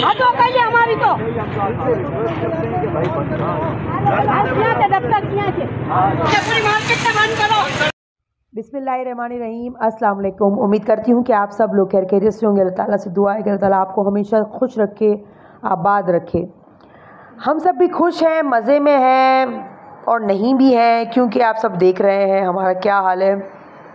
हमारी तो बिस्मिल्लाहिर्रहमानिर्रहीम। अस्सलाम वालेकुम। उम्मीद करती हूँ कि आप सब लोग खैर खैरियत से होंगे। अल्लाह ताला से दुआ है कि अल्लाह ताला आपको हमेशा खुश रखे, आबाद रखे। हम सब भी खुश हैं, मज़े में हैं और नहीं भी हैं, क्योंकि आप सब देख रहे हैं हमारा क्या हाल है।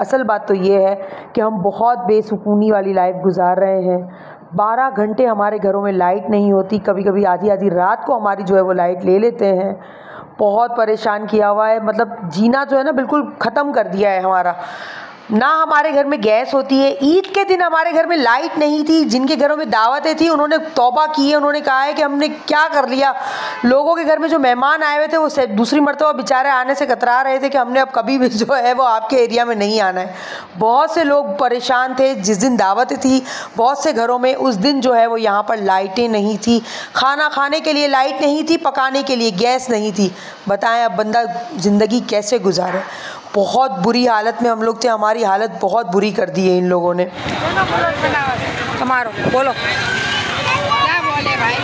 असल बात तो ये है कि हम बहुत बेसुकूनी वाली लाइफ गुजार रहे हैं। 12 घंटे हमारे घरों में लाइट नहीं होती, कभी कभी आधी आधी रात को हमारी जो है वो लाइट ले लेते हैं। बहुत परेशान किया हुआ है, मतलब जीना जो है ना बिल्कुल ख़त्म कर दिया है हमारा। ना हमारे घर में गैस होती है। ईद के दिन हमारे घर में लाइट नहीं थी। जिनके घरों में दावतें थी उन्होंने तौबा की है, उन्होंने कहा है कि हमने क्या कर लिया। लोगों के घर में जो मेहमान आए हुए थे वो दूसरी मरतबा बेचारे आने से कतरा रहे थे कि हमने अब कभी भी जो है वो आपके एरिया में नहीं आना है। बहुत से लोग परेशान थे। जिस दिन दावतें थी बहुत से घरों में, उस दिन जो है वो यहाँ पर लाइटें नहीं थी। खाना खाने के लिए लाइट नहीं थी, पकाने के लिए गैस नहीं थी। बताएं अब बंदा ज़िंदगी कैसे गुजारे। बहुत बुरी हालत में हम लोग थे, हमारी हालत बहुत बुरी कर दी है इन लोगों ने। हमारो बोलो क्या बोले भाई,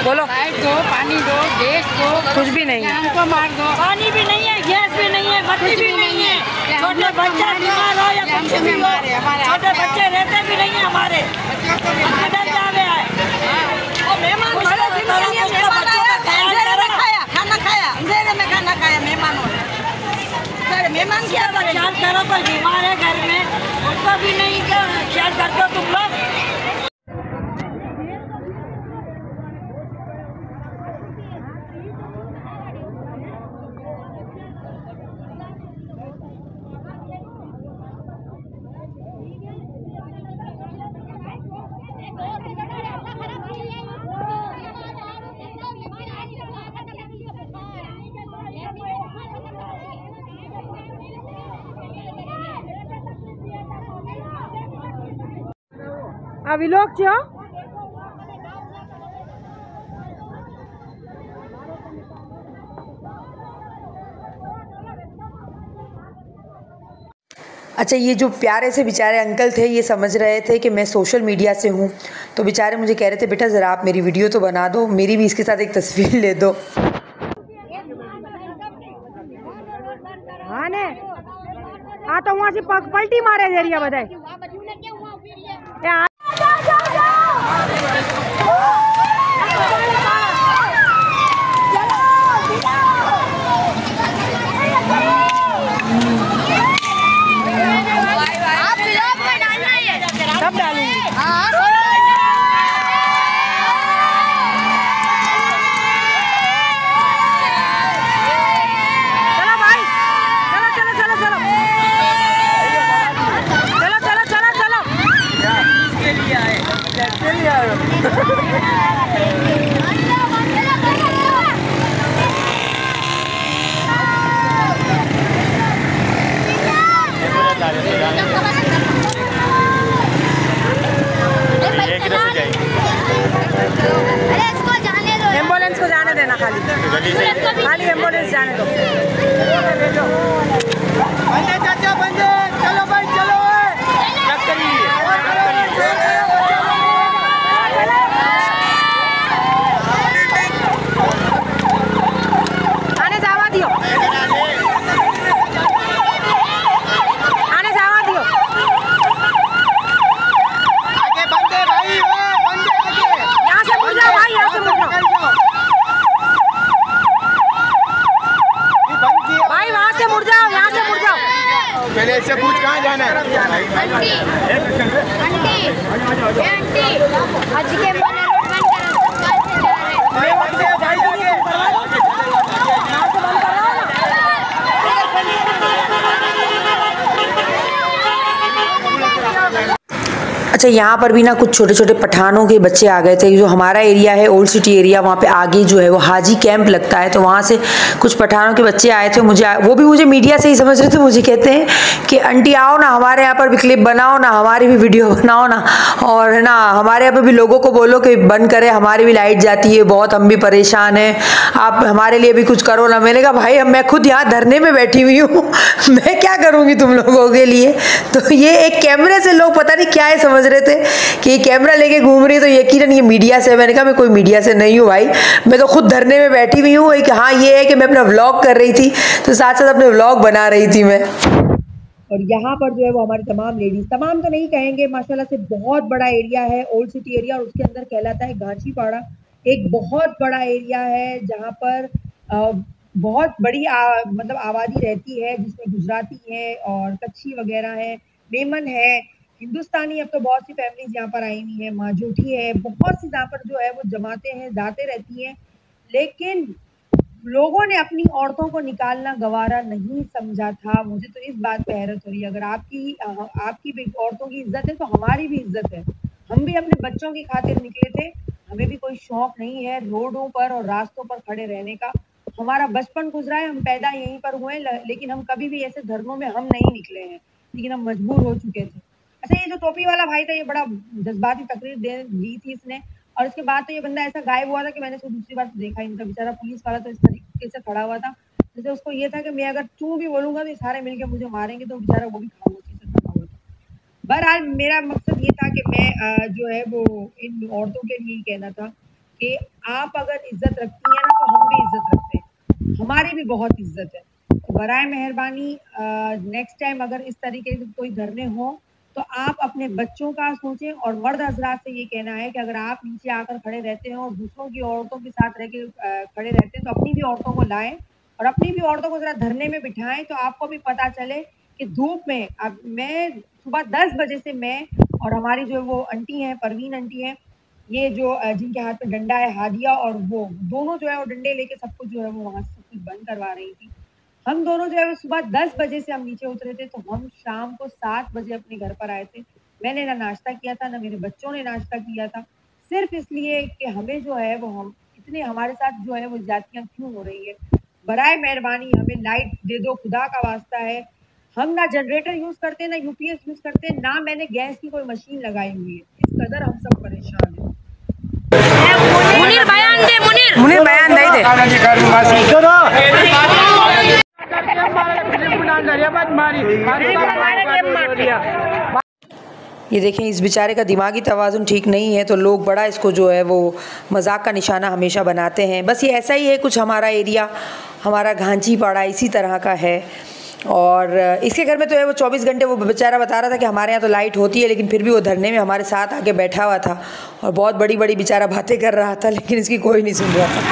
बोलो लाइट दो, पानी दो, गैस दो, कुछ भी नहीं है। हमको मार दो। पानी भी नहीं है, गैस भी नहीं है, बत्ती भी नहीं है। छोटे बच्चे बीमार हो या कुछ भी हो, छोटे बच्चे रहते भी नहीं है हमारे। डर जा रहे हैं। मेहमान खाना खाया मेहमानों ने। मेहमान क्या ख्याल करो, कोई बीमार है घर में उसको भी नहीं ख्याल करते हो तुम लोग। अभी लोग क्यों अच्छा, ये जो प्यारे से बेचारे अंकल थे ये समझ रहे थे कि मैं सोशल मीडिया से हूँ, तो बेचारे मुझे कह रहे थे बेटा ज़रा आप मेरी वीडियो तो बना दो, मेरी भी इसके साथ एक तस्वीर ले दो। हाँ ने तो वहाँ से पलटी मारे जरिया बताए। सब डालूंगी। चलो भाई, चलो चलो चलो चलो चलो चलो चलो चलो। इसके लिए आए, इसके लिए आए। एम्बुलेंस को जाने देना, खाली खाली एम्बुलेंस जाने दो। बंदे चाचा बंदे, चलो भाई चलो। आने जावा दियो, आने जावा दियो। आगे बंदे भाई, बंदे आगे। यहाँ से मुड़ जाओ भाई, यहाँ से मुड़ जाओ भाई, वहाँ से मुड़ जाओ, यहाँ से मुड़ जाओ। पहले इससे पूछ कहाँ जाना है। आंटी आज के बोले रोड बंद करो, सब कल से जा रहे हैं। अच्छा, यहाँ पर भी ना कुछ छोटे छोटे पठानों के बच्चे आ गए थे। जो हमारा एरिया है ओल्ड सिटी एरिया, वहाँ पे आगे जो है वो हाजी कैंप लगता है, तो वहाँ से कुछ पठानों के बच्चे आए थे। वो भी मुझे मीडिया से ही समझ रहे थे। मुझे कहते हैं कि आंटी आओ ना हमारे यहाँ पर भी क्लिप बनाओ ना, हमारी भी वीडियो बनाओ ना, और है ना हमारे यहाँ पर भी लोगों को बोलो कि बंद करें, हमारी भी लाइट जाती है बहुत, हम भी परेशान हैं, आप हमारे लिए भी कुछ करो ना। मैंने कहा भाई मैं खुद यहाँ धरने में बैठी हुई हूँ, मैं क्या करूँगी तुम लोगों के लिए। तो ये एक कैमरे से लोग पता नहीं क्या है समझ रहे थे कि कैमरा लेके घूम रही है तो यकीनन ये मीडिया से है। मैंने कहा मैं कोई मीडिया से नहीं हूँ भाई, मैं तो खुद धरने में बैठी हुई हूँ। एक हाँ ये है कि मैं अपना व्लॉग कर रही थी तो साथ साथ अपने व्लॉग बना रही थी मैं। और यहाँ पर जो है वो हमारी तमाम लेडीज़, तमाम तो नहीं कहेंगे, माशाल्लाह से बहुत बड़ा एरिया है, ओल्ड सिटी एरिया, और उसके अंदर कहलाता है गांचीपाड़ा। एक बहुत बड़ा एरिया है जहाँ पर बहुत बड़ी मतलब आबादी रहती है, जिसमें गुजराती है और कच्छी वगैरह है, मेमन है, हिंदुस्तानी। अब तो बहुत सी फैमिलीज यहाँ पर आई हुई है, माजूठी है, बहुत सी यहाँ पर जो है वो जमाते हैं, जाते रहती हैं। लेकिन लोगों ने अपनी औरतों को निकालना गवारा नहीं समझा था। मुझे तो इस बात पे हैरत हो रही है, अगर आपकी भी औरतों की इज्जत है तो हमारी भी इज्जत है। हम भी अपने बच्चों की खातिर निकले थे, हमें भी कोई शौक नहीं है रोडों पर और रास्तों पर खड़े रहने का। हमारा बचपन गुजरा है, हम पैदा यहीं पर हुए, लेकिन हम कभी भी ऐसे धर्मों में हम नहीं निकले हैं, लेकिन हम मजबूर हो चुके थे। अच्छा, ये जो टोपी वाला भाई था, ये बड़ा जज्बाती तकरीर दी थी इसने, और इसके बाद तो ये बंदा ऐसा गायब हुआ था कि मैंने इसको दूसरी बार देखा। इनका बेचारा पुलिस वाला तो इस तरीके से खड़ा हुआ था जैसे उसको ये था कि मैं अगर चू भी बोलूंगा तो ये सारे मिलकर मुझे मारेंगे, तो बेचारा वो भी खामोशी से खड़ा हुआ था। बहरहाल मेरा मकसद ये था कि मैं जो है वो इन औरतों के लिए ही कहना था कि आप अगर इज्जत रखती हैं ना तो हम भी इज्जत रखते हैं, हमारी भी बहुत इज्जत है। तो बराए मेहरबानी नेक्स्ट टाइम अगर इस तरीके से कोई धरने हों तो आप अपने बच्चों का सोचें। और मर्द हजरात से ये कहना है कि अगर आप नीचे आकर खड़े रहते हैं और दूसरों की औरतों के साथ रह के खड़े रहते हैं तो अपनी भी औरतों को लाएं और अपनी भी औरतों को जरा धरने में बिठाएं, तो आपको भी पता चले कि धूप में अब मैं सुबह 10 बजे से मैं और हमारी जो वो आंटी हैं, परवीन आंटी हैं, ये जो जिनके हाथ में डंडा है, हादिया, और वो दोनों जो है वो डंडे लेके सब कुछ जो है वो वहाँ से सब कुछ बंद करवा रही थी। हम दोनों जो है सुबह 10 बजे से हम नीचे उतरे थे, तो हम शाम को 7 बजे अपने घर पर आए थे। मैंने ना नाश्ता किया था, ना मेरे बच्चों ने नाश्ता किया था, सिर्फ इसलिए कि हमें जो है वो हम इतने हमारे साथ जो है वो जातियाँ क्यों हो रही है। बराए मेहरबानी हमें लाइट दे दो, खुदा का वास्ता है। हम ना जनरेटर यूज़ करते, ना यूपीएस यूज़ करते, ना मैंने गैस की कोई मशीन लगाई हुई है। इस कदर हम सब परेशान हैं। मुनीर बयान दे, मुनीर बयान नहीं दे। ये देखें, इस बेचारे का दिमागी तवाज़ुन ठीक नहीं है, तो लोग बड़ा इसको जो है वो मजाक का निशाना हमेशा बनाते हैं। बस ये ऐसा ही है कुछ, हमारा एरिया, हमारा गांचीपाड़ा इसी तरह का है। और इसके घर में तो है वो 24 घंटे, वो बेचारा बता रहा था कि हमारे यहाँ तो लाइट होती है, लेकिन फिर भी वो धरने में हमारे साथ आके बैठा हुआ था और बहुत बड़ी बड़ी बेचारा बातें कर रहा था, लेकिन इसकी कोई नहीं सुन रहा था।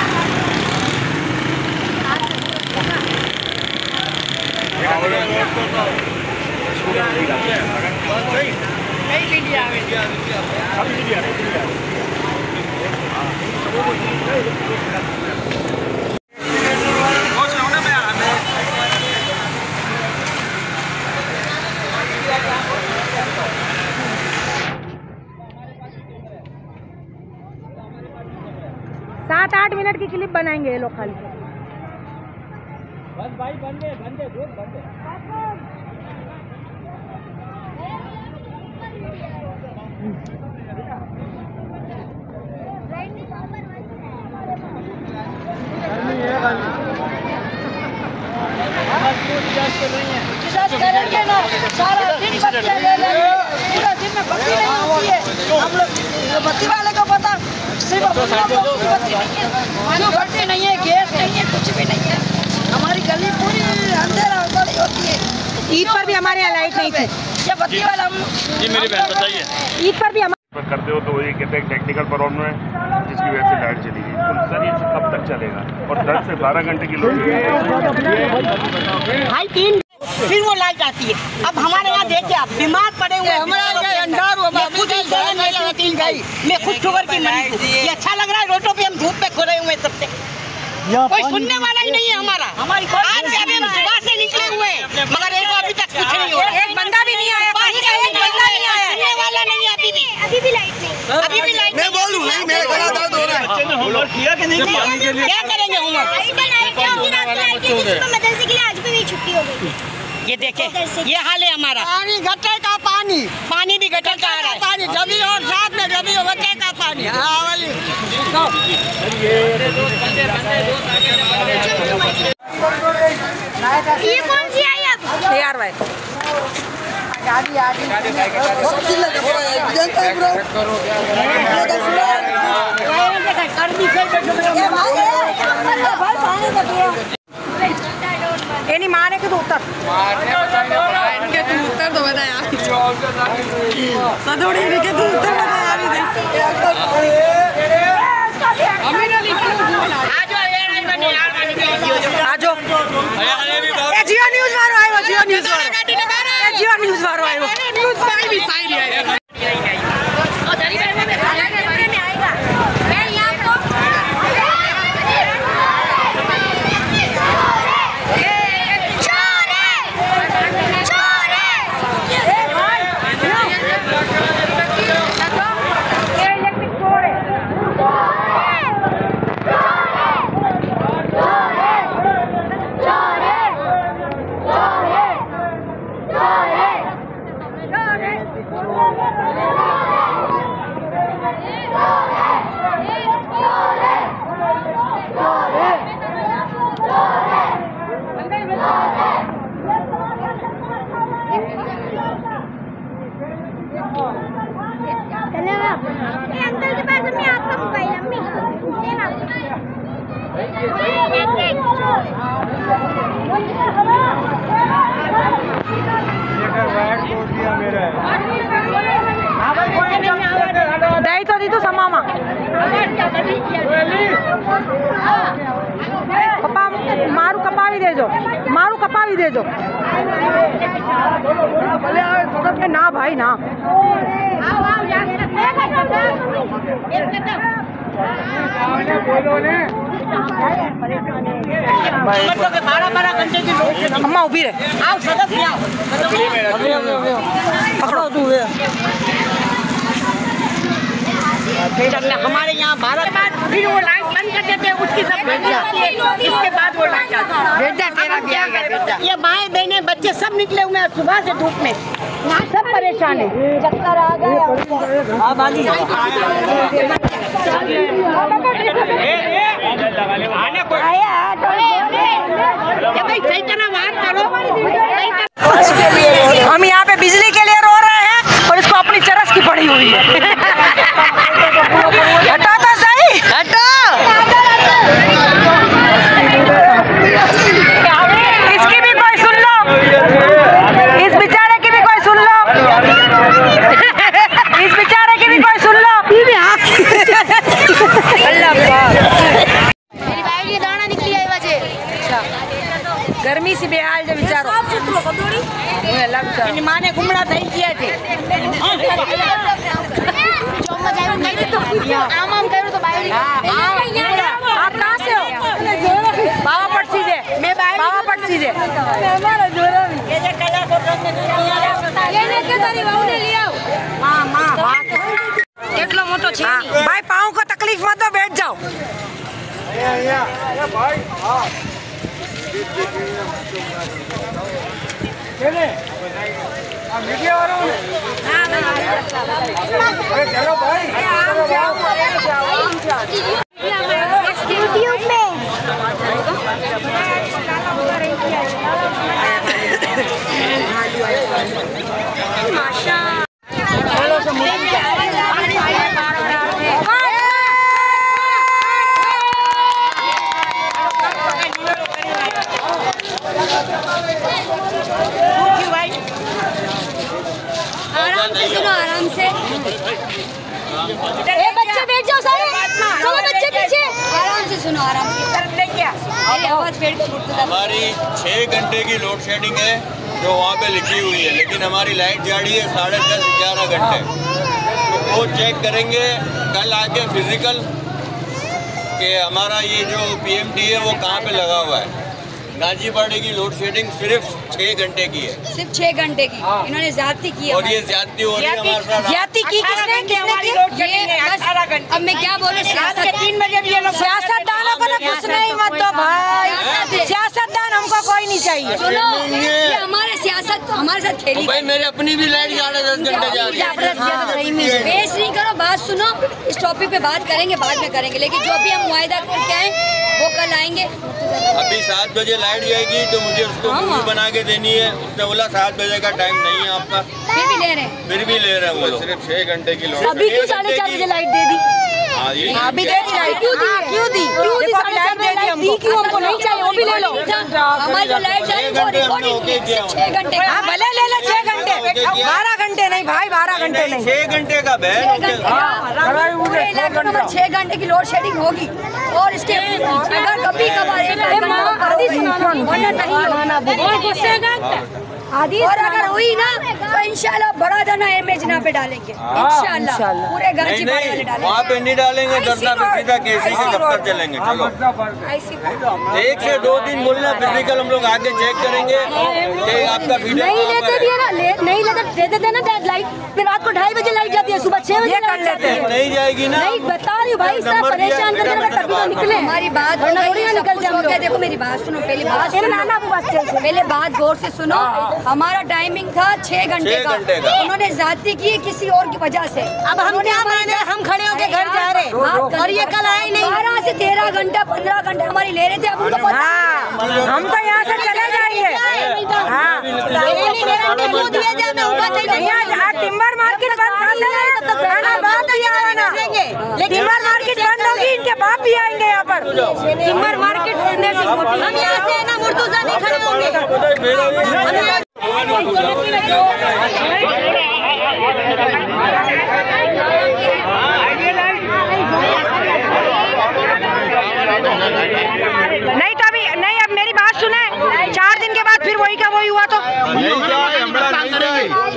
सात 8 मिनट की क्लिप बनाएंगे ये लोग खाली। बस भाई बंदे बहुत बंदे। करेंगे ना, सारा दिन बत्ती ले लेंगे, पूरा दिन में बत्ती नहीं होती है। हम लोग बत्ती वाले को पता, सिर्फ बत्ती नहीं है, गैस नहीं है, कुछ भी नहीं है। हमारी गली पूरी अंधेरा बड़ी होती है। ईद पर भी हमारे यहाँ लाइट नहीं थी, ये बत्ती वाला हम जी मेरी बहन बताइए, ईद पर भी करते हो तो ये कहते हैं टेक्निकल प्रॉब्लम है जिसकी वजह से लाइट चली गई। तो सर ये कब तक चलेगा? और 10 से 12 घंटे की भाई 3 फिर वो लाइट आती है। अब हमारे यहाँ देखिए, आप बीमार पड़े हुए, मैं खुद शुगर की मरीज हूँ। ये अच्छा लग रहा है, रोडों पे हम धूप में खो रहे हुए सबसे, कोई सुनने वाला ही नहीं है हमारा। आज अभी हम सुबह से निकले हुए मगर एक अभी तक कुछ नहीं हो रहा, एक बंदा भी नहीं आया, एक बंदा नहीं आया, सुनने वाला नहीं है। अभी भी लाइट नहीं, अभी भी लाइट नहीं। मैं बोलूं नहीं, मेरा गला दर्द हो रहा है। बच्चे ने होमवर्क किया कि नहीं किया? क्या करेंगे होमवर्क? मदरसे के लिए आज भी छुट्टी हो गई। ये देखे, ये हाल है हमारा। पानी गटर का पानी भी गटर का आ रहा है, पानी जमी और साथ में जमी और गटर का पानी। ये कौन सी आई अब? यार भाई नहीं मारे के तो उतर इनके तू उत्तर तो बता यार सदोड़ी इनके तू उत्तर बता यार आजो जियो न्यूज़ वारो आयो जियो न्यूज़ वारो आयो न्यूज़ वाली भी साइड है अंकल के पास अम्मी आपका मोबाइल अम्मी दही तो दी तो समामा कपा मारू कपा भी दे दो ना भाई ना अम्मा उभी रहे पकड़ो तू हमारे यहाँ भारत बाद फिर वो लाइट बंद कर देते हैं उसकी सब भेज जाती है इसके बाद वो लाइट भेजा तेरा क्या ये माएँ बहनें बच्चे सब निकले हुए हैं सुबह से धूप में यहाँ सब परेशान है चक्कर आ गए सही तरह बात करो हम यहाँ पे बिजली के लिए रो रहे हैं और इसको अपनी चरस की पड़ी हुई है हटा तो सही हटा इसकी भी कोई सुन लो इस बेचारे की भी कोई सुन लो इस बेचारे की भी कोई सुन लो मेरी भाई की दाना निकली है वजह गर्मी से बेहाल जो बेचारो माँ ने घुमड़ा दही किए थे आप कहाँ से हो बाबा पट सीधे सीधे કેટલો મોટો છે भाई पाँव को तकलीफ मत दो बैठ जाओ यूट्यूब में आराम से बच्चे बैठ जाओ सारे चलो बच्चे पीछे आराम से सुनो आराम से हमारी 6 घंटे की लोड शेडिंग है जो वहाँ पे लिखी हुई है, लेकिन हमारी लाइट जा रही है 10:30-11 घंटे। तो वो चेक करेंगे कल आके फिजिकल कि हमारा ये जो PMT है वो कहाँ पे लगा हुआ है। गाजीपाड़े की लोड शेडिंग सिर्फ 6 घंटे की है, सिर्फ 6 घंटे की। इन्होंने ज्यादती की और ये ज्यादती हो रही है हमारे साथ। ज्यादती की किसने की? अब मैं क्या बोलूं, 3 बजे भी सियासतदानों को तो कुछ नहीं मत दो भाई, सियासतदान हमको कोई नहीं चाहिए। सुनो, ये हमारे सियासत हमारे साथ खेली। भाई मेरे अपनी भी लाइट 10:30 घंटे जा रही है। बेस नहीं करो, बात सुनो, इस टॉपिक पे बात करेंगे बाद में करेंगे, लेकिन जो भी हम मुआयदा करके आए वो कल आएंगे। अभी 7 बजे लाइट जाएगी तो मुझे उसको मूवी बना के देनी है। उसने बोला 7 बजे का टाइम नहीं है आपका, फिर भी ले रहे हैं वो लोग। सिर्फ 6 घंटे की लोड। अभी क्यों 4:30 बजे लाइट दे दी? अभी दे दी लाइट, क्यों दी? लाइट दे दी हमको, क्यों? हमको नहीं चाहिए, वो भी ले लो। हमारी जो लाइट जाएगी वो रिकॉर्डिंग 6 घंटे। हाँ भले ले लो 6 घंटे, 12 घंटे नहीं भाई, 12 घंटे नहीं, 6 घंटे का पूरे इलाके में 6 घंटे की लोड शेडिंग होगी। और इसके अगर कभी कभार और अगर हुई ना तो इंशाल्लाह बड़ा धरना एमएजना पे डालेंगे। इंशाल्लाह पूरे घर की डालेंगे। वहाँ पे नहीं डालेंगे धरना पे, सीधा केसी के दफ्तर चलेंगे। चलो 1 से 2 दिन बोलना, फिजिकल हम लोग आगे चेक करेंगे कि आपका वीडियो नहीं लेते भी है ना, नहीं लेते दे देते ना लाइट, फिर रात को 2:30 बजे लाइट जाती है, सुबह 6 बजे कर लेते हैं। नहीं जाएगी ना, नहीं बता रही भाई, सब परेशान कर रहे हैं, तभी तो निकले। हमारी बात निकल जाओगे। देखो मेरी बात सुनो, पहले बात गौर से सुनो। हमारा टाइमिंग था 6 घंटे का, उन्होंने ज्यादती की किसी और की वजह से। अब हम क्या माने, हम खड़े होके घर जा रहे हैं और ये कल आए नहीं। 12 से 13 घंटा 15 घंटा हमारी ले रहे थे। अब उनको पता हम तो यहाँ से चले जाएंगे। टिम्बर मार्केट टिम्बर मार्केट बंद होगी, इनके बाप भी आएंगे यहाँ पर। टिम्बर मार्केट हम यहाँ से ना मुर्तुजा नहीं खड़े होंगे। नहीं तो अभी नहीं, अब मेरी बात सुने, 4 दिन के बाद फिर वही का वही हुआ तो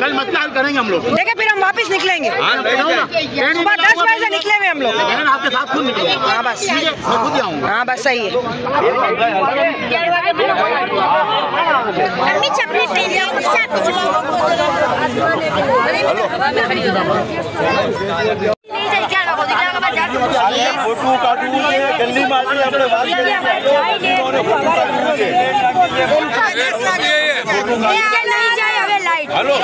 कल मतदान करेंगे हम लोग। देखिए फिर हम वापस निकलेंगे। सुबह 10 बजे से निकले हुए हम लोग। आपके साथ खुद निकलेंगे। हाँ बस, मैं खुद आऊँगा। हाँ बस सही है। फोटो काटू गंदी मारनी अपने हेलो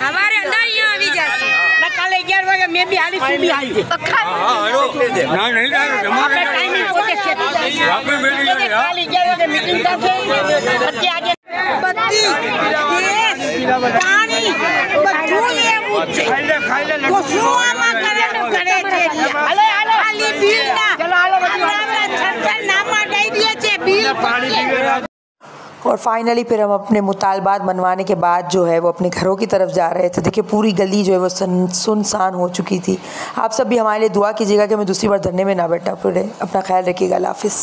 हमारे अंदर यहाँ अभी जैसे कल 11 बजे मैं भी हाली सुबह आई थी। मीटिंग और फाइनली फिर हम अपने मुतालबात मनवाने के बाद जो है वो अपने घरों की तरफ जा रहे थे। देखिए पूरी गली जो है वो सुनसान हो चुकी थी। आप सब भी हमारे लिए दुआ कीजिएगा कि मैं दूसरी बार धरने में ना बैठा पड़े। अपना ख्याल रखिएगा। अल्लाह हाफ़िज़।